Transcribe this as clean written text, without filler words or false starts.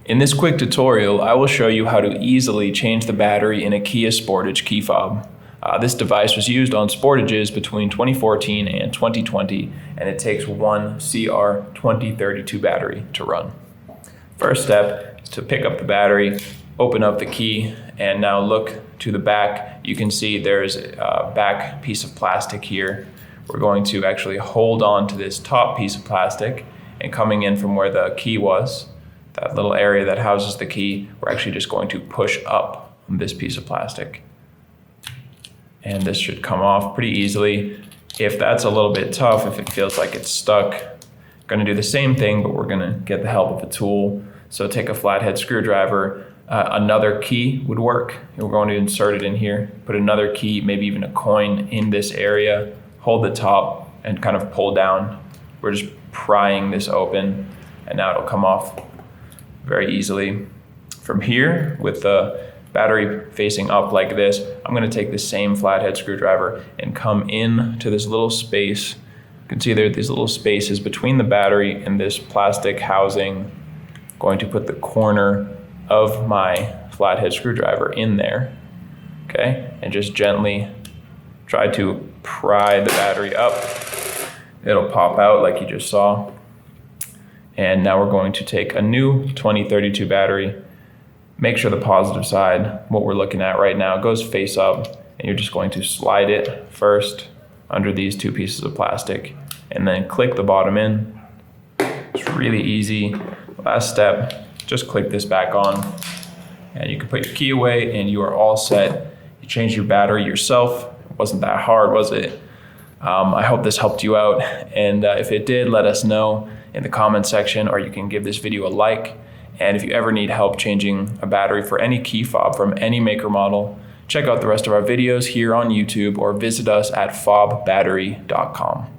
In this quick tutorial, I will show you how to easily change the battery in a Kia Sportage key fob. This device was used on Sportages between 2014 and 2020, and it takes one CR2032 battery to run. First step is to pick up the battery, open up the key, and now look to the back. You can see there's a back piece of plastic here. We're going to actually hold on to this top piece of plastic, and coming in from where the key was, that little area that houses the key, we're actually just going to push up on this piece of plastic. And this should come off pretty easily. If that's a little bit tough, if it feels like it's stuck, going to do the same thing, but we're going to get the help of a tool. So take a flathead screwdriver. Another key would work. We're going to insert it in here, put another key, maybe even a coin in this area, hold the top and kind of pull down. We're just prying this open, and now it'll come off very easily. From here, with the battery facing up like this, I'm going to take the same flathead screwdriver and come in to this little space. You can see there are these little spaces between the battery and this plastic housing. I'm going to put the corner of my flathead screwdriver in there, okay, and just gently try to pry the battery up. It'll pop out like you just saw. And now we're going to take a new 2032 battery. Make sure the positive side, what we're looking at right now, goes face up, and you're just going to slide it first under these two pieces of plastic and then click the bottom in. It's really easy. Last step, just click this back on and you can put your key away and you are all set. You changed your battery yourself. It wasn't that hard, was it? I hope this helped you out, and if it did, let us know in the comment section, or you can give this video a like. And if you ever need help changing a battery for any key fob from any maker model, check out the rest of our videos here on YouTube or visit us at fobbattery.com.